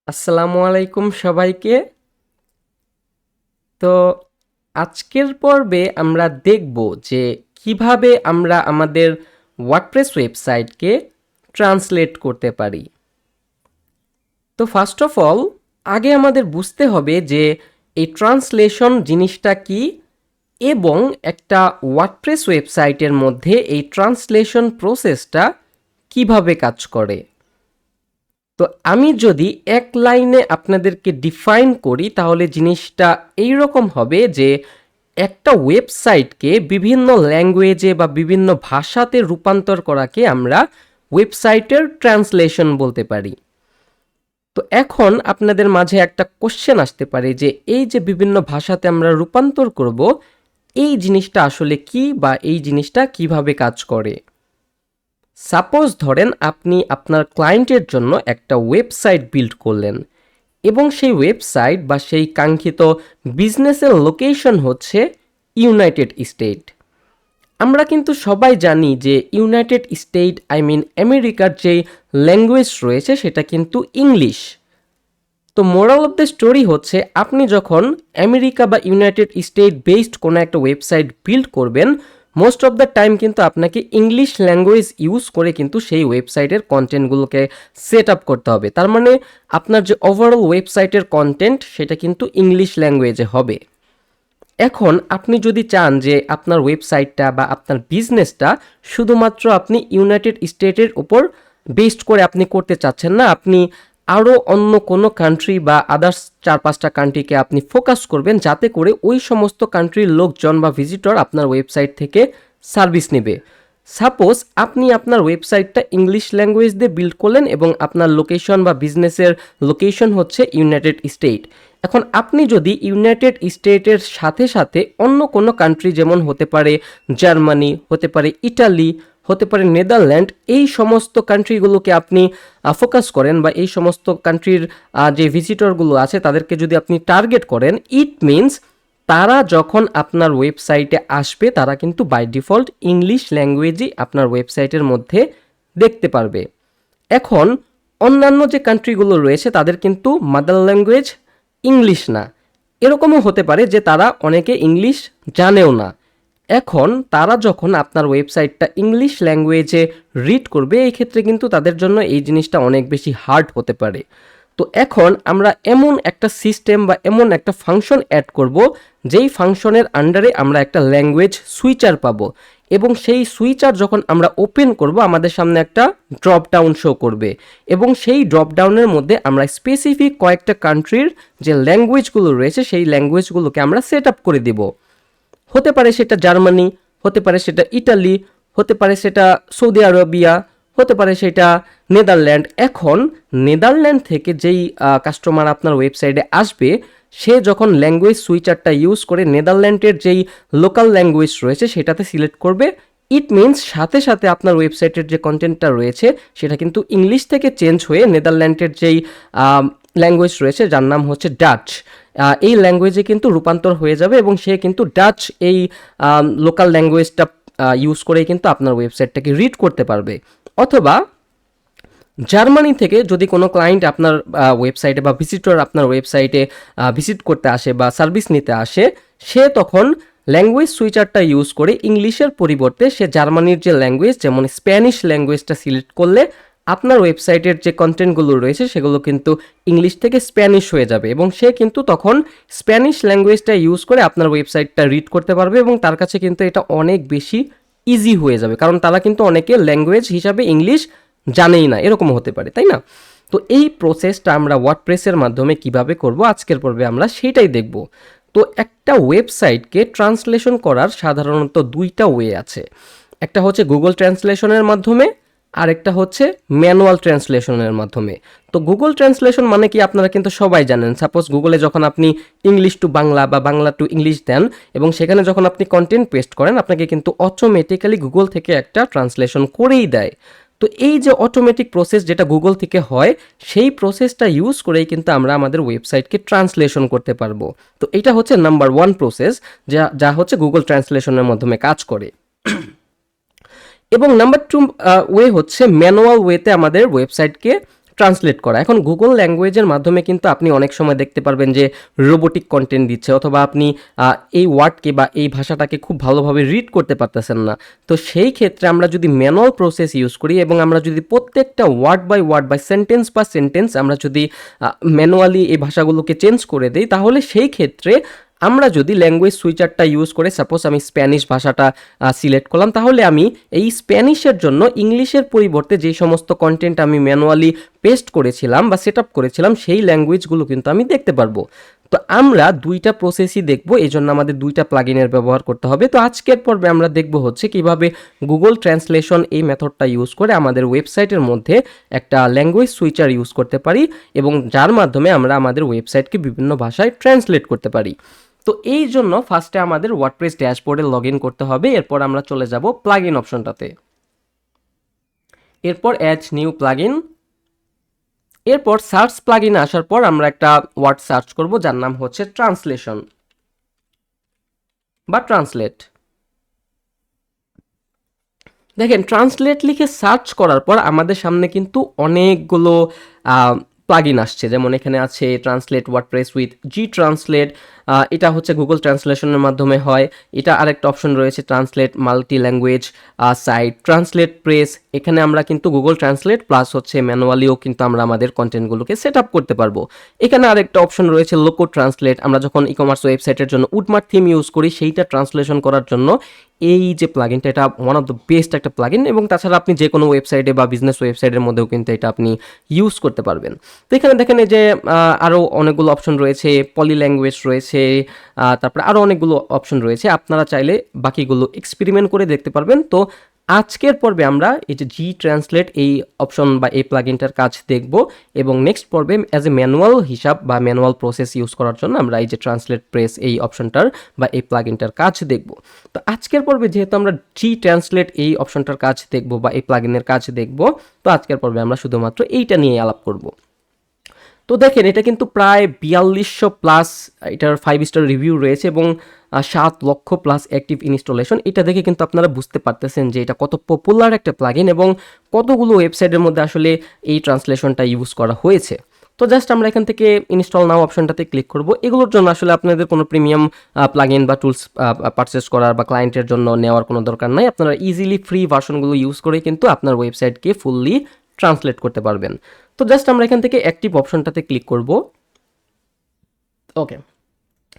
আসসালামু আলাইকুম সবাইকে। তো আজকের পর্বে আমরা দেখব যে কিভাবে আমরা আমাদের ওয়ার্ডপ্রেস ওয়েবসাইটকে ট্রান্সলেট করতে পারি। তো ফার্স্ট অফ অল আগে আমাদের বুঝতে হবে যে এই ট্রান্সলেশন জিনিসটা কি এবং একটা ওয়ার্ডপ্রেস ওয়েবসাইটের মধ্যে এই ট্রান্সলেশন প্রসেসটা কিভাবে কাজ করে। তো আমি যদি এক লাইনে আপনাদেরকে ডিফাইন করি তাহলে জিনিসটা এইরকম হবে যে একটা ওয়েবসাইটকে বিভিন্ন ল্যাঙ্গুয়েজে বা বিভিন্ন ভাষাতে রূপান্তর করাকে আমরা ওয়েবসাইটের ট্রান্সলেশন বলতে পারি। তো এখন আপনাদের মাঝে একটা কোশ্চেন আসতে পারে যে এই যে বিভিন্ন ভাষাতে আমরা রূপান্তর করব, এই জিনিসটা আসলে কি বা এই জিনিসটা কিভাবে কাজ করে। সাপোজ ধরেন আপনি আপনার ক্লায়েন্টের জন্য একটা ওয়েবসাইট বিল্ড করলেন এবং সেই ওয়েবসাইট বা সেই কাঙ্ক্ষিত বিজনেসের লোকেশন হচ্ছে ইউনাইটেড স্টেট। আমরা কিন্তু সবাই জানি যে ইউনাইটেড স্টেট আমেরিকার যেই ল্যাঙ্গুয়েজ রয়েছে সেটা কিন্তু ইংলিশ। তো মোরাল অফ দ্য স্টোরি হচ্ছে আপনি যখন আমেরিকা বা ইউনাইটেড স্টেট বেসড কোনো একটা ওয়েবসাইট বিল্ড করবেন, মোস্ট অফ দ্য টাইম কিন্তু আপনাকে ইংলিশ ল্যাঙ্গুয়েজ ইউজ করে কিন্তু সেই ওয়েবসাইটের কন্টেন্টগুলোকে সেট আপ করতে হবে। তার মানে আপনার যে ওভারঅল ওয়েবসাইটের কন্টেন্ট সেটা কিন্তু ইংলিশ ল্যাঙ্গুয়েজে হবে। এখন আপনি যদি চান যে আপনার ওয়েবসাইটটা বা আপনার বিজনেসটা শুধুমাত্র আপনি ইউনাইটেড স্টেটের উপর বেসড করে আপনি করতে চাচ্ছেন না, আপনি আরও অন্য কোনো কান্ট্রি বা আদার্স 4-5টা কান্ট্রিকে আপনি ফোকাস করবেন যাতে করে ওই সমস্ত কান্ট্রির লোকজন বা ভিজিটর আপনার ওয়েবসাইট থেকে সার্ভিস নেবে। সাপোজ আপনি আপনার ওয়েবসাইটটা ইংলিশ ল্যাঙ্গুয়েজ দিয়ে বিল্ড করলেন এবং আপনার লোকেশন বা বিজনেসের লোকেশন হচ্ছে ইউনাইটেড স্টেট। এখন আপনি যদি ইউনাইটেড স্টেটের সাথে সাথে অন্য কোনো কান্ট্রি যেমন হতে পারে জার্মানি, হতে পারে ইটালি, হতে পারে নেদারল্যান্ড, এই সমস্ত কান্ট্রিগুলোকে আপনি ফোকাস করেন বা এই সমস্ত কান্ট্রির যে ভিজিটরগুলো আছে তাদেরকে যদি আপনি টার্গেট করেন, ইট মিনস তারা যখন আপনার ওয়েবসাইটে আসবে তারা কিন্তু বাই ডিফল্ট ইংলিশ ল্যাঙ্গুয়েজই আপনার ওয়েবসাইটের মধ্যে দেখতে পারবে। এখন অন্যান্য যে কান্ট্রিগুলো রয়েছে তাদের কিন্তু মাদার ল্যাঙ্গুয়েজ ইংলিশ না, এরকমও হতে পারে যে তারা অনেকে ইংলিশ জানেও না। এখন তারা যখন আপনার ওয়েবসাইটটা ইংলিশ ল্যাঙ্গুয়েজে রিড করবে, এই ক্ষেত্রে কিন্তু তাদের জন্য এই জিনিসটা অনেক বেশি হার্ড হতে পারে। তো এখন আমরা এমন একটা সিস্টেম বা এমন একটা ফাংশন অ্যাড করব যেই ফাংশনের আন্ডারে আমরা একটা ল্যাঙ্গুয়েজ সুইচার পাবো এবং সেই সুইচার যখন আমরা ওপেন করব আমাদের সামনে একটা ড্রপ ডাউন শো করবে এবং সেই ড্রপ ডাউনের মধ্যে আমরা স্পেসিফিক কয়েকটা কান্ট্রির যে ল্যাঙ্গুয়েজগুলো রয়েছে সেই ল্যাঙ্গুয়েজগুলোকে আমরা সেট আপ করে দিব। হতে পারে সেটা জার্মানি, হতে পারে সেটা ইটালি, হতে পারে সেটা সৌদি আরবিয়া, হতে পারে সেটা নেদারল্যান্ড। এখন নেদারল্যান্ড থেকে যেই কাস্টমার আপনার ওয়েবসাইটে আসবে সে যখন ল্যাঙ্গুয়েজ সুইচারটা ইউজ করে নেদারল্যান্ডের যেই লোকাল ল্যাঙ্গুয়েজ রয়েছে সেটাতে সিলেক্ট করবে, ইট মিনস সাথে সাথে আপনার ওয়েবসাইটের যে কন্টেন্টটা রয়েছে সেটা কিন্তু ইংলিশ থেকে চেঞ্জ হয়ে নেদারল্যান্ডের যেই ল্যাঙ্গুয়েজ রয়েছে যার নাম হচ্ছে ডাচ, এই ল্যাঙ্গুয়েজে কিন্তু রূপান্তর হয়ে যাবে এবং সে কিন্তু ডাচ এই লোকাল ল্যাঙ্গুয়েজটা ইউজ করে কিন্তু আপনার ওয়েবসাইটটাকে রিড করতে পারবে। অথবা জার্মানি থেকে যদি কোনো ক্লায়েন্ট আপনার ওয়েবসাইটে বা ভিজিটর আপনার ওয়েবসাইটে ভিজিট করতে আসে বা সার্ভিস নিতে আসে, সে তখন ল্যাঙ্গুয়েজ সুইচারটা ইউজ করে ইংলিশের পরিবর্তে সে জার্মানির যে ল্যাঙ্গুয়েজ যেমন স্প্যানিশ ল্যাঙ্গুয়েজটা সিলেক্ট করলে আপনার ওয়েবসাইটের যে কন্টেন্টগুলো রয়েছে সেগুলো কিন্তু ইংলিশ থেকে স্প্যানিশ হয়ে যাবে এবং সে কিন্তু তখন স্প্যানিশ ল্যাঙ্গুয়েজটা ইউজ করে আপনার ওয়েবসাইটটা রিড করতে পারবে এবং তার কাছে কিন্তু এটা অনেক বেশি ইজি হয়ে যাবে, কারণ তারা কিন্তু অনেকে ল্যাঙ্গুয়েজ হিসাবে ইংলিশ জানেই না, এরকম হতে পারে, তাই না? তো এই প্রসেসটা আমরা ওয়ার্ডপ্রেসের মাধ্যমে কিভাবে করব আজকের পর্বে আমরা সেটাই দেখব। তো একটা ওয়েবসাইটকে ট্রান্সলেশন করার সাধারণত দুইটা ওয়ে আছে। একটা হচ্ছে গুগল ট্রান্সলেশনের মাধ্যমে, আর একটা হচ্ছে ম্যানুয়াল ট্রান্সলেশনের মাধ্যমে। তো গুগল ট্রান্সলেশন মানে কি আপনারা কিন্তু সবাই জানেন। সাপোজ গুগলে যখন আপনি ইংলিশ টু বাংলা বা বাংলা টু ইংলিশ দেন এবং সেখানে যখন আপনি কন্টেন্ট পেস্ট করেন আপনাকে কিন্তু অটোমেটিক্যালি গুগল থেকে একটা ট্রান্সলেশন করেই দেয়। তো এই যে অটোমেটিক প্রসেস যেটা গুগল থেকে হয় সেই প্রসেসটা ইউজ করেই কিন্তু আমরা আমাদের ওয়েবসাইটকে ট্রান্সলেশন করতে পারবো। তো এটা হচ্ছে নাম্বার ওয়ান প্রসেস যা যা হচ্ছে গুগল ট্রান্সলেশনের মাধ্যমে কাজ করে। এবং নাম্বার টু ওয়ে হচ্ছে ম্যানুয়াল ওয়েতে আমাদের ওয়েবসাইটকে ট্রান্সলেট করা। এখন গুগল ল্যাঙ্গুয়েজের মাধ্যমে কিন্তু আপনি অনেক সময় দেখতে পারবেন যে রোবোটিক কন্টেন্ট দিচ্ছে, অথবা আপনি এই ওয়ার্ডকে বা এই ভাষাটাকে খুব ভালোভাবে রিড করতে পারতেছেন না। তো সেই ক্ষেত্রে আমরা যদি ম্যানুয়াল প্রসেস ইউজ করি এবং আমরা যদি প্রত্যেকটা ওয়ার্ড বাই সেন্টেন্স আমরা যদি ম্যানুয়ালি এই ভাষাগুলোকে চেঞ্জ করে দেই, তাহলে সেই ক্ষেত্রে আমরা যদি ল্যাঙ্গুয়েজ সুইচারটা ইউজ করে, সাপোজ আমি স্প্যানিশ ভাষাটা সিলেক্ট করলাম, তাহলে আমি এই স্প্যানিশের জন্য ইংলিশের পরিবর্তে যে সমস্ত কন্টেন্ট আমি ম্যানুয়ালি পেস্ট করেছিলাম বা সেট আপ করেছিলাম, সেই ল্যাঙ্গুয়েজগুলো কিন্তু আমি দেখতে পারবো। তো আমরা দুইটা প্রসেসই দেখব, এই জন্য আমাদের দুইটা প্লাগইনের ব্যবহার করতে হবে। তো আজকের পর্বে আমরা দেখব হচ্ছে কিভাবে গুগল ট্রান্সলেশন এই মেথডটা ইউজ করে আমাদের ওয়েবসাইটের মধ্যে একটা ল্যাঙ্গুয়েজ সুইচার ইউজ করতে পারি, এবং যার মাধ্যমে আমরা আমাদের ওয়েবসাইটকে বিভিন্ন ভাষায় ট্রান্সলেট করতে পারি। তো এই জন্য ফার্স্টে আমাদের ওয়ার্ডপ্রেস ড্যাশবোর্ডে লগ ইন করতে হবে। এরপর আমরা চলে যাব প্লাগইন অপশনটাতে, এরপর অ্যাড নিউ প্লাগইন, এরপর সার্চ প্লাগইনে আসার পর আমরা একটা ওয়ার্ড সার্চ করব যার নাম হচ্ছে ট্রান্সলেশন বা ট্রান্সলেট। দেখেন, ট্রান্সলেট লিখে সার্চ করার পর আমাদের সামনে কিন্তু অনেকগুলো প্লাগইন আসছে, যেমন এখানে আছে translate WordPress with G translate, এটা হচ্ছে গুগল ট্রান্সলেশনের মাধ্যমে হয়। এটা আরেকটা অপশন রয়েছে translate multi language site, translate press, এখানে আমরা কিন্তু গুগল ট্রান্সলেট প্লাস হচ্ছে ম্যানুয়ালিও কিন্তু আমরা আমাদের কন্টেন্টগুলোকে সেট আপ করতে পারবো। এখানে আরেকটা অপশন রয়েছে লোকো ট্রান্সলেট, আমরা যখন ই কমার্স ওয়েবসাইটের জন্য উডমার্ট থিম ইউজ করি, সেইটা ট্রান্সলেশন করার জন্য এই যে প্লাগইনটা, এটা ওয়ান অফ দ্য বেস্ট একটা প্লাগইন, এবং তাছাড়া আপনি যে কোনো ওয়েবসাইটে বা বিজনেস ওয়েবসাইটের মধ্যেও কিন্তু এটা আপনি ইউজ করতে পারবেন। তো এখানে দেখেন এই যে আরও অনেকগুলো অপশন রয়েছে, পলি ল্যাঙ্গুয়েজ রয়েছে, তারপরে আরও অনেকগুলো অপশন রয়েছে, আপনারা চাইলে বাকিগুলো এক্সপেরিমেন্ট করে দেখতে পারবেন। তো আজকের পর্বে আমরা এই যে জি ট্রান্সলেট এই অপশন বা এই প্লাগইনটার কাজ দেখব, এবং নেক্সট পর্বে অ্যাজ এ ম্যানুয়াল হিসাব বা ম্যানুয়াল প্রসেস ইউজ করার জন্য আমরা এই যে ট্রান্সলেট প্রেস এই অপশনটার বা এই প্লাগইনটার কাজ দেখব। তো আজকের পর্বে যেহেতু আমরা জি ট্রান্সলেট এই অপশনটার কাজ দেখব বা এই প্লাগইনের কাজ দেখব, তো আজকের পর্বে আমরা শুধুমাত্র এইটা নিয়ে আলাপ করব। তো দেখেন, এটা কিন্তু প্রায় 4200 প্লাস এটার 5 স্টার রিভিউ রয়েছে, এবং 7 লক্ষ প্লাস অ্যাক্টিভ ইনস্টলেশন। এটা দেখে কিন্তু আপনারা বুঝতে পারতেছেন যে এটা কত পপুলার একটা প্লাগইন, এবং কতগুলো ওয়েবসাইটের মধ্যে আসলে এই ট্রান্সলেশনটা ইউজ করা হয়েছে। তো জাস্ট আমরা এখান থেকে ইনস্টল নাও অপশনটাতে ক্লিক করব। এগুলোর জন্য আসলে আপনাদের কোনো প্রিমিয়াম প্লাগইন বা টুলস পারচেস করার বা ক্লায়েন্টের জন্য নেওয়ার কোনো দরকার নাই। আপনারা ইজিলি ফ্রি ভার্সনগুলো ইউজ করে কিন্তু আপনার ওয়েবসাইটকে ফুললি ট্রান্সলেট করতে পারবেন। তো জাস্ট আমরা এখান থেকে অ্যাক্টিভ অপশনটাতে ক্লিক করব। ওকে,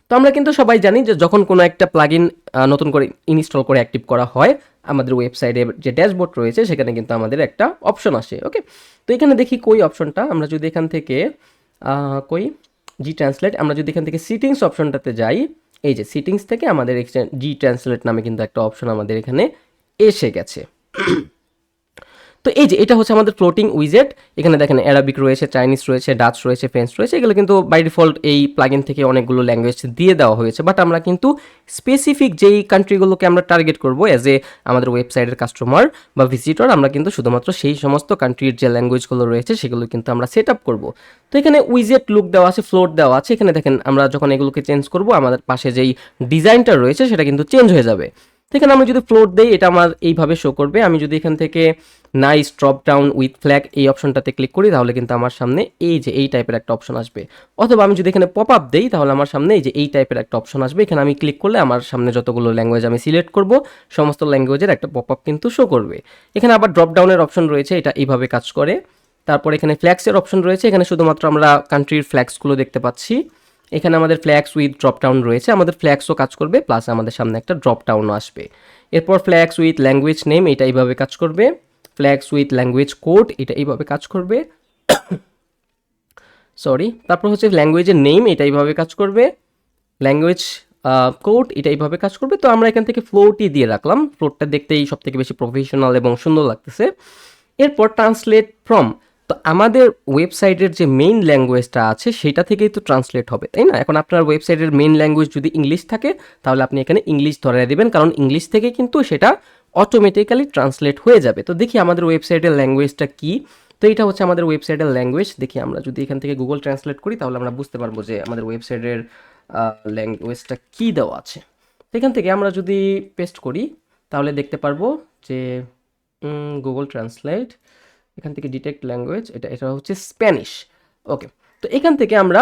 তো আমরা কিন্তু সবাই জানি যে যখন কোনো একটা প্লাগইন নতুন করে ইনস্টল করে অ্যাক্টিভ করা হয়, আমাদের ওয়েবসাইটে যে ড্যাশবোর্ড রয়েছে সেখানে কিন্তু আমাদের একটা অপশন আসে। ওকে, তো এখানে দেখি কই অপশনটা, আমরা যদি এখান থেকে কই জি ট্রান্সলেট, আমরা যদি এখান থেকে সিটিংস অপশনটাতে যাই, এই যে সিটিংস থেকে আমাদের জি ট্রান্সলেট নামে কিন্তু একটা অপশন আমাদের এখানে এসে গেছে। তো এই যে এটা হচ্ছে আমাদের ফ্লোটিং উইজেট। এখানে দেখেন অ্যারাবিক রয়েছে, চাইনিজ রয়েছে, ডাচ রয়েছে, ফ্রেঞ্চ রয়েছে, এগুলো কিন্তু বাই ডিফল্ট এই প্লাগইন থেকে অনেকগুলো ল্যাঙ্গুয়েজ দিয়ে দেওয়া হয়েছে। বাট আমরা কিন্তু স্পেসিফিক যেই কান্ট্রিগুলোকে আমরা টার্গেট করবো অ্যাজ এ আমাদের ওয়েবসাইটের কাস্টমার বা ভিজিটর, আমরা কিন্তু শুধুমাত্র সেই সমস্ত কান্ট্রির যে ল্যাঙ্গুয়েজগুলো রয়েছে সেগুলো কিন্তু আমরা সেট আপ করবো। তো এখানে উইজেট লুক দেওয়া আছে, ফ্লোট দেওয়া আছে। এখানে দেখেন আমরা যখন এগুলোকে চেঞ্জ করবো, আমাদের পাশে যেই ডিজাইনটা রয়েছে সেটা কিন্তু চেঞ্জ হয়ে যাবে। তো এখানে আমরা যদি ফ্লোট দেই, এটা আমার এইভাবে শো করবে। আমি যদি এখান থেকে nice drop down with flag এই অপশনটাতে ক্লিক করি, তাহলে কিন্তু আমার সামনে এই যে এই টাইপের একটা অপশন আসবে। অথবা আমি যদি এখানে পপ আপ দেই, তাহলে আমার সামনে এই যে এই টাইপের একটা অপশন আসবে। এখানে আমি ক্লিক করলে আমার সামনে যতগুলো ল্যাঙ্গুয়েজ আমি সিলেক্ট করব, সমস্ত ল্যাঙ্গুয়েজের একটা পপ আপ কিন্তু শো করবে। এখানে আবার ড্রপ ডাউনের অপশন রয়েছে, এটা এইভাবে কাজ করে। তারপর এখানে ফ্ল্যাক্সের অপশন রয়েছে, এখানে শুধুমাত্র আমরা কান্ট্রির ফ্ল্যাক্সগুলো দেখতে পাচ্ছি। এখানে আমাদের ফ্ল্যাক্স উইথ ড্রপ ডাউন রয়েছে, আমাদের ফ্ল্যাক্সও কাজ করবে, প্লাস আমাদের সামনে একটা ড্রপ ডাউনও আসবে। এরপর ফ্ল্যাক্স উইথ ল্যাঙ্গুয়েজ নেম, এটা এইভাবে কাজ করবে। ফ্ল্যাক্স উইথ ল্যাঙ্গুয়েজ কোড, এটা এইভাবে কাজ করবে। সরি, তারপর হচ্ছে ল্যাঙ্গুয়েজের নেম, এটা এইভাবে কাজ করবে। ল্যাঙ্গুয়েজ কোড, এটা এইভাবে কাজ করবে। তো আমরা এখান থেকে ফ্লোটই দিয়ে রাখলাম, ফ্লোটটা দেখতেই সব থেকে বেশি প্রফেশনাল এবং সুন্দর লাগতেছে। এরপর ট্রান্সলেট ফ্রম, তো আমাদের ওয়েবসাইটের যে মেইন ল্যাঙ্গুয়েজটা আছে সেটা থেকেই তো ট্রান্সলেট হবে, তাই না? এখন আপনার ওয়েবসাইটের মেইন ল্যাঙ্গুয়েজ যদি ইংলিশ থাকে, তাহলে আপনি এখানে ইংলিশ ধরে দেবেন, কারণ ইংলিশ থেকে কিন্তু সেটা অটোমেটিক্যালি ট্রান্সলেট হয়ে যাবে। তো দেখি আমাদের ওয়েবসাইটের ল্যাঙ্গুয়েজটা কি। তো এটা হচ্ছে আমাদের ওয়েবসাইটের ল্যাঙ্গুয়েজ। দেখি আমরা যদি এখান থেকে গুগল ট্রান্সলেট করি, তাহলে আমরা বুঝতে পারবো যে আমাদের ওয়েবসাইটের ল্যাঙ্গুয়েজটা কী দেওয়া আছে। তো এখান থেকে আমরা যদি পেস্ট করি, তাহলে দেখতে পারবো যে গুগল ট্রান্সলেট, এখান থেকে ডিটেক্ট ল্যাঙ্গুয়েজ, এটা হচ্ছে স্প্যানিশ। ওকে, তো এখান থেকে আমরা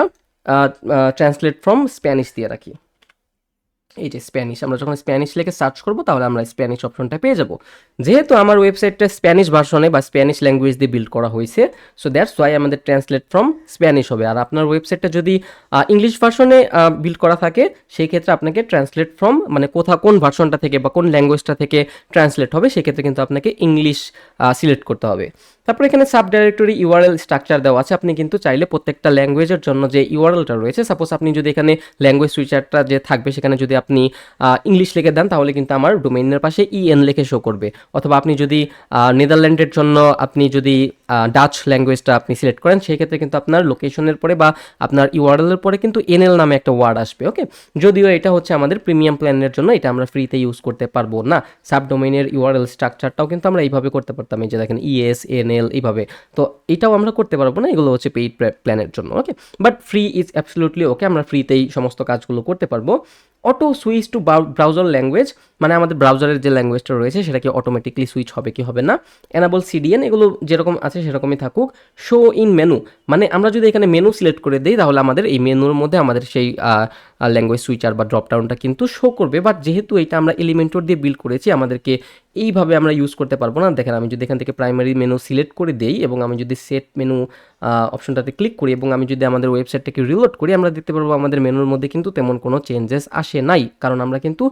ট্রান্সলেট ফ্রম স্প্যানিশ দিয়ে রাখি। এই যে স্প্যানিশ, আমরা যখন স্প্যানিশ লিখে সার্চ করব তাহলে আমরা স্প্যানিশ অপশনটা পেয়ে যাব। যেহেতু আমার ওয়েবসাইটটা স্প্যানিশ ভার্সনে বা স্প্যানিশ ল্যাঙ্গুয়েজ দিয়ে বিল্ড করা হয়েছে, সো দ্যাটস ওয়াই আমাদের ট্রান্সলেট ফ্রম স্প্যানিশ হবে। আর আপনার ওয়েবসাইটটা যদি ইংলিশ ভার্সনে বিল্ড করা থাকে, সেই ক্ষেত্রে আপনাকে ট্রান্সলেট ফ্রম মানে কোন ভার্সনটা থেকে বা কোন ল্যাঙ্গুয়েজটা থেকে ট্রান্সলেট হবে, সেক্ষেত্রে কিন্তু আপনাকে ইংলিশ সিলেক্ট করতে হবে। তারপর এখানে সাব ডাইরেক্টরি ইউআরএল স্ট্রাকচার দেওয়া আছে। আপনি কিন্তু চাইলে প্রত্যেকটা ল্যাঙ্গুয়েজের জন্য যে ইউআরএলটা রয়েছে, সাপোজ আপনি যদি এখানে ল্যাঙ্গুয়েজ সুইচারটা যে থাকবে সেখানে যদি আপনি ইংলিশ লিখে দেন তাহলে কিন্তু আমার ডোমেইনের পাশে ইএন লিখে শো করবে। অথবা আপনি যদি নেদারল্যান্ডের জন্য আপনি যদি ডাচ ল্যাঙ্গুয়েজটা আপনি সিলেক্ট করেন, সেই ক্ষেত্রে কিন্তু আপনার লোকেশনের পরে বা আপনার ইউআরএলের পরে কিন্তু এনএল নামে একটা ওয়ার্ড আসবে। ওকে, যদিও এটা হচ্ছে আমাদের প্রিমিয়াম প্ল্যানের জন্য, এটা আমরা ফ্রিতে ইউজ করতে পারবো না। সাব ডোমেইনের ইউআরএল স্ট্রাকচারটাও কিন্তু আমরা এইভাবে করতে পারতাম, এই যে দেখেন ইএস এনএল এইভাবে। তো এটাও আমরা করতে পারবো না, এগুলো হচ্ছে পেইড প্ল্যানের জন্য। Okay, but free is absolutely okay, আমরা ফ্রিতেই সমস্ত কাজগুলো করতে পারবো। Auto switch to browser language, মানে আমাদের ব্রাউজারের যে ল্যাঙ্গুয়েজটা রয়েছে সেটা কি অটোমেটিকলি সুইচ হবে কি হবে না। এনাবল সিডিএন, এগুলো যেরকম আছে সেরকমই থাকুক। শো ইন মেনু, মানে আমরা যদি এখানে মেনু সিলেক্ট করে দিই তাহলে আমাদের এই মেনুর মধ্যে আমাদের সেই ল্যাঙ্গুয়েজ সুইচার বা ড্রপডাউনটা কিন্তু শো করবে। বাট যেহেতু এটা আমরা এলিমেন্টর দিয়ে বিল্ড করেছি, আমাদেরকে এইভাবে আমরা ইউজ করতে পারবো না। দেখেন আমি যদি এখান থেকে প্রাইমারি মেনু সিলেক্ট করে দিই এবং আমি যদি সেট মেনু অপশনটাতে ক্লিক করি এবং আমি যদি আমাদের ওয়েবসাইটটাকে রিলোড করি, আমরা দেখতে পারবো আমাদের মেনুর মধ্যে কিন্তু তেমন কোনো চেঞ্জেস আসে নাই, কারণ আমরা কিন্তু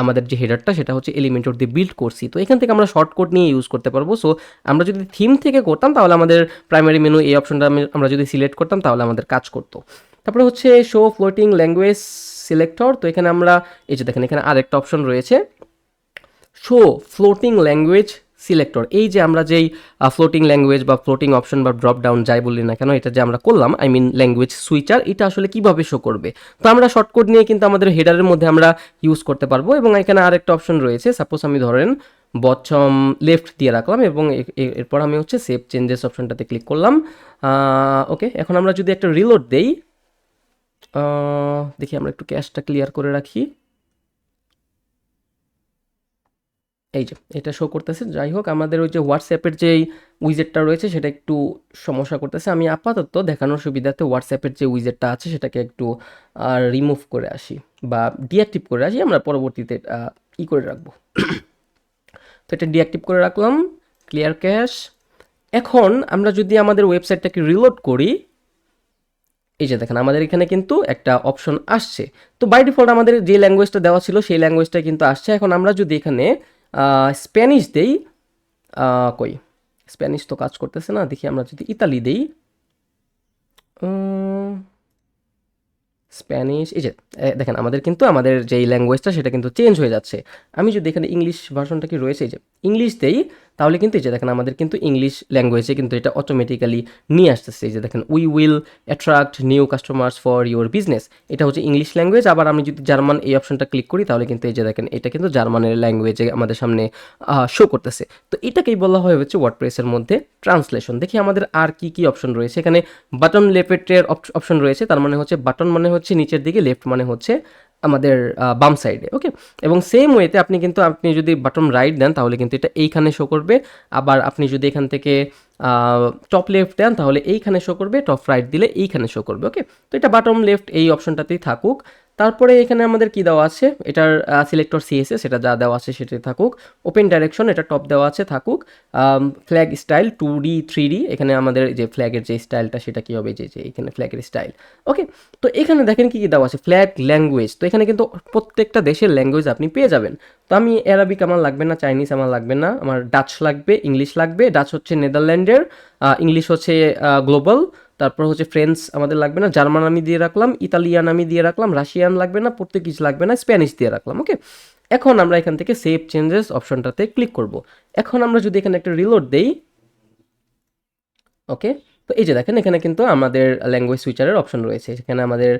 আমাদের যে হেডারটা সেটা হচ্ছে এলিমেন্টর দিয়ে বিল্ড করছি। তো এখান থেকে আমরা শর্টকাট নিয়ে ইউজ করতে পারবো। সো আমরা যদি থিম থেকে করতাম তাহলে আমাদের প্রাইমারি মেনু এই অপশনটা আমরা যদি সিলেক্ট করতাম তাহলে আমাদের কাজ করতো। তারপরে হচ্ছে শো ফ্লোটিং ল্যাঙ্গুয়েজ সিলেক্টর। তো এখানে আমরা এই যে দেখেন এখানে আরেকটা অপশন রয়েছে, শো ফ্লোটিং ল্যাঙ্গুয়েজ সিলেক্টর। এই যে আমরা যেই ফ্লোটিং ল্যাঙ্গুয়েজ বা ফ্লোটিং অপশন বা ড্রপ ডাউন যাই বলি না কেন, এটা যে আমরা করলাম, আই মিন ল্যাঙ্গুয়েজ সুইচার, এটা আসলে কিভাবে শো করবে। তো আমরা শর্টকাট নিয়ে কিন্তু আমাদের হেডারের মধ্যে আমরা ইউজ করতে পারবো। এবং এখানে আরেকটা অপশন রয়েছে, সাপোজ আমি ধরেন বটম লেফট দিয়ে রাখলাম এবং এরপর আমি হচ্ছে সেভ চেঞ্জেস অপশনটাতে ক্লিক করলাম। ওকে, এখন আমরা যদি একটা রিলোড দেই, দেখি আমরা একটু ক্যাশটা ক্লিয়ার করে রাখি। এই যে এটা শো করতেছে। যাই হোক, আমাদের ওই যে হোয়াটসঅ্যাপের যেই উইজেটটা রয়েছে সেটা একটু সমস্যা করতেছে। আমি আপাতত দেখানোর সুবিধাতে হোয়াটসঅ্যাপের যে উইজেটটা আছে সেটাকে একটু রিমুভ করে আসি বা ডিঅ্যাক্টিভ করে আসি, আমরা পরবর্তীতে করে রাখবো। তো এটা ডিঅ্যাক্টিভ করে রাখলাম, ক্লিয়ার ক্যাশ। এখন আমরা যদি আমাদের ওয়েবসাইটটাকে রিলোড করি, এই যে দেখেন আমাদের এখানে কিন্তু একটা অপশন আসছে। তো বাই ডিফল্ট আমাদের যে ল্যাঙ্গুয়েজটা দেওয়া ছিল সেই ল্যাঙ্গুয়েজটা কিন্তু আসছে। এখন আমরা যদি এখানে স্প্যানিশ দেই, কই স্প্যানিশ তো কাজ করতেছে না, দেখি আমরা যদি ইতালি দেই, স্প্যানিশ, এই যে দেখেন আমাদের কিন্তু আমাদের যেই ল্যাঙ্গুয়েজটা সেটা কিন্তু চেঞ্জ হয়ে যাচ্ছে। আমি যদি এখানে ইংলিশ ভার্সনটা কি রয়েছে, এই যে ইংলিশ দেই, তাহলে কিন্তু এই যে দেখেন আমাদের কিন্তু ইংলিশ ল্যাঙ্গুয়েজে কিন্তু এটা অটোমেটিক্যালি নিয়ে আসতেছে। এই যে দেখেন we will attract new customers for your business, এটা হচ্ছে ইংলিশ ল্যাঙ্গুয়েজ। আবার আমি যদি জার্মান এই অপশনটা ক্লিক করি তাহলে কিন্তু এই যে দেখেন এটা কিন্তু জার্মানের ল্যাঙ্গুয়েজে আমাদের সামনে শো করতেছে। তো এটাকেই বলা হয় হচ্ছে ওয়ার্ডপ্রেসের মধ্যে ট্রান্সলেশন। দেখি আমাদের আর কি কি অপশন রয়েছে। এখানে বাটন লেফটের অপশন রয়েছে, তার মানে হচ্ছে বাটন মানে হচ্ছে নিচের দিকে, লেফট মানে হচ্ছে আমাদের বাম সাইডে। ওকে, এবং সেম ওয়েতে আপনি যদি বাটন রাইট দেন তাহলে কিন্তু এটা এইখানে শো করবে। আবার আপনি যদি এখান থেকে টপ লেফট দেন তাহলে এইখানে শো করবে, টপ রাইট দিলে এইখানে শো করবে। ওকে, তো এটা বাটন লেফট এই অপশনটাতেই থাকুক। তারপরে এখানে আমাদের কি দেওয়া আছে, এটার সিলেক্টর সিএসএস, এটা যা দেওয়া আছে সেটাই থাকুক। ওপেন ডাইরেকশন, এটা টপ দেওয়া আছে থাকুক। ফ্ল্যাগ স্টাইল 2D 3D, এখানে আমাদের যে ফ্ল্যাগের যে স্টাইলটা সেটা কি হবে, যে এখানে ফ্ল্যাগের স্টাইল। ওকে, তো এখানে দেখেন কি কি দেওয়া আছে, ফ্ল্যাগ ল্যাঙ্গুয়েজ। তো এখানে কিন্তু প্রত্যেকটা দেশের ল্যাঙ্গুয়েজ আপনি পেয়ে যাবেন। তো আমি অ্যারাবিক আমার লাগবে না, চাইনিজ আমার লাগবে না, আমার ডাচ লাগবে, ইংলিশ লাগবে। ডাচ হচ্ছে নেদারল্যান্ডের, ইংলিশ হচ্ছে গ্লোবাল। তারপর হচ্ছে ফ্রেঞ্চ আমাদের লাগবে না, জার্মান আমি দিয়ে রাখলাম, ইতালিয়ান আমি দিয়ে রাখলাম, রাশিয়ান লাগবে না, পর্তুগিজ লাগবে না, স্প্যানিশ দিয়ে রাখলাম। ওকে, এখন আমরা এখান থেকে সেভ চেঞ্জেস অপশনটাতে ক্লিক করব। এখন আমরা যদি এখানে একটা রিলোড দেই, ওকে, তো এই যে দেখেন এখানে কিন্তু আমাদের ল্যাঙ্গুয়েজ সুইচারের অপশন রয়েছে। সেখানে আমাদের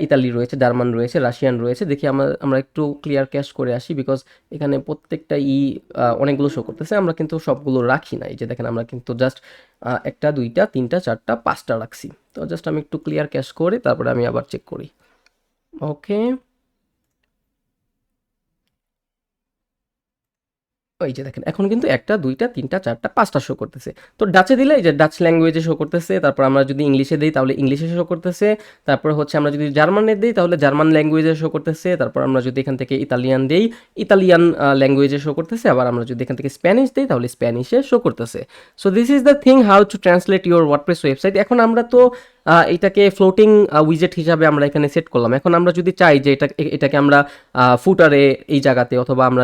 ইতালি রয়েছে, জার্মান রয়েছে, রাশিয়ান রয়েছে। দেখি আমরা একটু ক্লিয়ার ক্যাশ করে আসি, বিকজ এখানে প্রত্যেকটা অনেকগুলো শো করতেছে, আমরা কিন্তু সবগুলো রাখি না। এই যে দেখেন আমরা কিন্তু জাস্ট একটা, দুইটা, তিনটা, চারটা, পাঁচটা রাখছি। তো জাস্ট আমি একটু ক্লিয়ার ক্যাশ করে তারপরে আমি আবার চেক করি। ওকে, ওই যে দেখেন এখন কিন্তু 1টা 2টা 3টা 4টা 5টা শো করতেছে। তো ডাচে দিলে এই যে ডাচ ল্যাঙ্গুয়েজে শো করতেছে, তারপর আমরা যদি ইংলিশে দেই তাহলে ইংলিশে শো করতেছে, তারপর হচ্ছে আমরা যদি জার্মানে দেই তাহলে জার্মান ল্যাঙ্গুয়েজে শো করতেছে, তারপর আমরা যদি এখান থেকে ইতালিয়ান দেই ইতালিয়ান ল্যাঙ্গুয়েজে শো করতেছে, আবার আমরা যদি এখান থেকে স্প্যানিশ দেই তাহলে স্প্যানিশে শো করতেছে। So this is the thing how to translate your WordPress website. এখন আমরা তো এটাকে ফ্লোটিং উইজেট হিসাবে আমরা এখানে সেট করলাম। এখন আমরা যদি চাই যে এটাকে আমরা ফুটারে এই জায়গাতে অথবা আমরা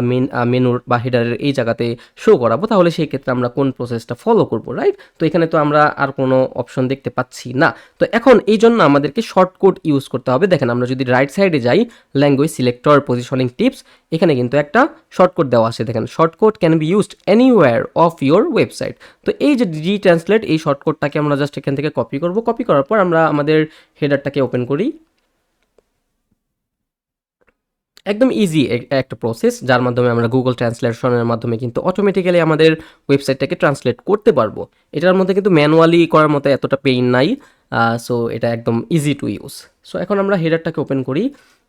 মেনুর বা হেডারের এই জায়গাতে শো করাবো, তাহলে সেই ক্ষেত্রে আমরা কোন প্রসেসটা ফলো করব, রাইট? তো এখানে তো আমরা আর কোনো অপশন দেখতে পাচ্ছি না। তো এখন এই জন্য আমাদেরকে শর্টকাট ইউজ করতে হবে। দেখেন আমরা যদি রাইট সাইডে যাই, ল্যাঙ্গুয়েজ সিলেক্টর পজিশনিং টিপস, এখানে কিন্তু একটা শর্টকাট দেওয়া আছে। দেখেন shortcut can be used anywhere of your website. তো এই যে জি ট্রান্সলেট, এই শর্টকাটটাকে আমরা জাস্ট এখান থেকে কপি করব। কপি করার পর আমরা আমাদের হেডারটাকে ওপেন করি। একদম ইজি একটা প্রসেস, যার মাধ্যমে আমরা গুগল ট্রান্সলেশনের মাধ্যমে কিন্তু অটোমেটিক্যালি আমাদের ওয়েবসাইটটাকে ট্রান্সলেট করতে পারবো। এটার মধ্যে কিন্তু ম্যানুয়ালি করার মতো এতটা পেইন নাই। সো এটা একদম ইজি টু ইউজ। সো এখন আমরা হেডারটাকে ওপেন করি।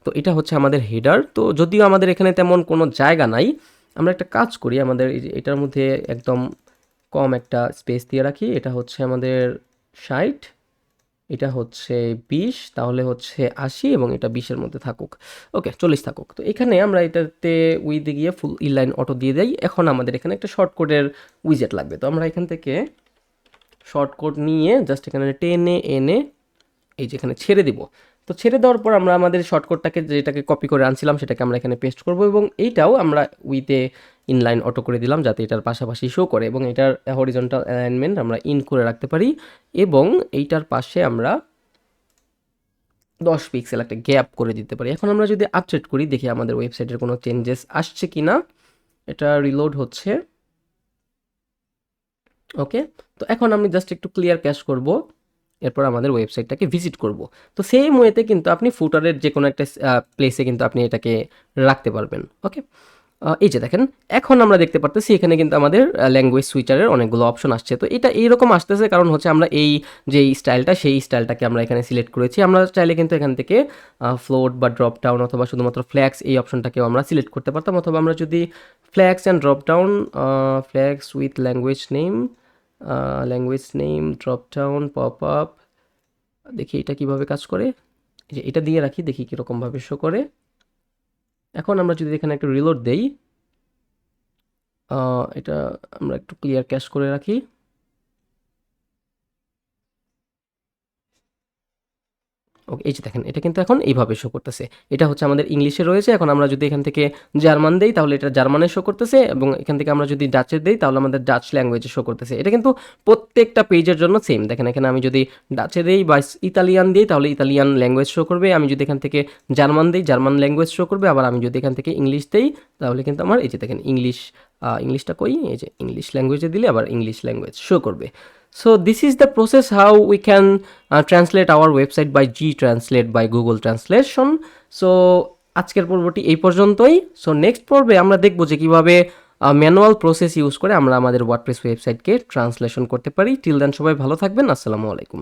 তো এটা হচ্ছে আমাদের হেডার। তো যদিও আমাদের এখানে তেমন কোনো জায়গা নাই, আমরা একটা কাজ করি, আমাদের এটার মধ্যে একদম কম একটা স্পেস দিয়ে রাখি। এটা হচ্ছে আমাদের 60, এটা হচ্ছে 20, তাহলে হচ্ছে 80 এবং এটা 20-এর মধ্যে থাকুক। ওকে, 40 থাকুক। তো এখানে আমরা এটাতে উইথে গিয়ে ফুল ইনলাইন অটো দিয়ে দেই। এখন আমাদের এখানে একটা শর্টকাটের উইজেট লাগবে। তো আমরা এখান থেকে শর্টকাট নিয়ে জাস্ট এখানে টেনে এনে এই যে এখানে ছেড়ে দিব। তো ছেড়ে দেওয়ার পর আমরা আমাদের শর্টকাটটাকে যেটাকে কপি করে আনছিলাম সেটাকে আমরা এখানে পেস্ট করব এবং এইটাও আমরা উইথে ইনলাইন অটো করে দিলাম যাতে এটার পাশাপাশি শো করে, এবং এটার হরিজন্টাল অ্যালাইনমেন্ট আমরা ইন করে রাখতে পারি, এবং এইটার পাশে আমরা 10 পিক্সেল একটা গ্যাপ করে দিতে পারি। এখন আমরা যদি আপডেট করি, দেখি আমাদের ওয়েবসাইটের কোনো চেঞ্জেস আসছে কি না। এটা রিলোড হচ্ছে। ওকে, তো এখন আমি জাস্ট একটু ক্লিয়ার ক্যাশ করব, এরপর আমাদের ওয়েবসাইটটাকে ভিজিট করব। তো সেম ওয়েতে কিন্তু আপনি ফুটারের যে কোনো একটা প্লেসে কিন্তু আপনি এটাকে রাখতে পারবেন। ওকে, এই যে দেখেন এখন আমরা দেখতে পারতেছি এখানে কিন্তু আমাদের ল্যাঙ্গুয়েজ সুইচারের অনেকগুলো অপশন আসছে। তো এটা এইরকম আসতেছে কারণ হচ্ছে আমরা এই যে স্টাইলটা, সেই স্টাইলটাকে আমরা এখানে সিলেক্ট করেছি। আমরা চাইলে কিন্তু এখান থেকে ফ্লোট বা ড্রপ ডাউন অথবা শুধুমাত্র ফ্ল্যাক্স এই অপশনটাকেও আমরা সিলেক্ট করতে পারতাম, অথবা আমরা যদি flax and drop down, flax with language name drop down pop up, দেখি এটা কিভাবে কাজ করে। এই যে এটা দিয়ে রাখি, দেখি কীরকমভাবে শো করে। এখন আমরা যদি এখানে একটা রিলোড দেই, এটা আমরা একটু ক্লিয়ার ক্যাশ করে রাখি। ওকে, এই যে দেখেন এটা কিন্তু এখন এইভাবে শো করতেছে। এটা হচ্ছে আমাদের ইংলিশে রয়েছে। এখন আমরা যদি এখান থেকে জার্মান দেই তাহলে এটা জার্মানে শো করতেছে, এবং এখান থেকে আমরা যদি ডাচে দেই তাহলে আমাদের ডাচ ল্যাঙ্গুয়েজে শো করতেছে। এটা কিন্তু প্রত্যেকটা পেজের জন্য সেম। দেখেন এখানে আমি যদি ডাচে দেই বা ইতালিয়ান দিই তাহলে ইতালিয়ান ল্যাঙ্গুয়েজ শো করবে, আমি যদি এখান থেকে জার্মান দিই জার্মান ল্যাঙ্গুয়েজ শো করবে, আবার আমি যদি এখান থেকে ইংলিশ দেই তাহলে কিন্তু আমার এই যে দেখেন ইংলিশটা কই, এই যে ইংলিশ ল্যাঙ্গুয়েজে দিলে আবার ইংলিশ ল্যাঙ্গুয়েজ শো করবে। So this is the process how we can translate our website by G-Translate by Google Translation. So আজকের পর্বটি এই পর্যন্তই। সো নেক্সট পর্বে আমরা দেখব যে কীভাবে ম্যানুয়াল প্রসেস ইউজ করে আমরা আমাদের ওয়ার্ডপ্রেস ওয়েবসাইটকে ট্রান্সলেশন করতে পারি। টিল দেন সবাই ভালো থাকবেন। আসসালামু আলাইকুম।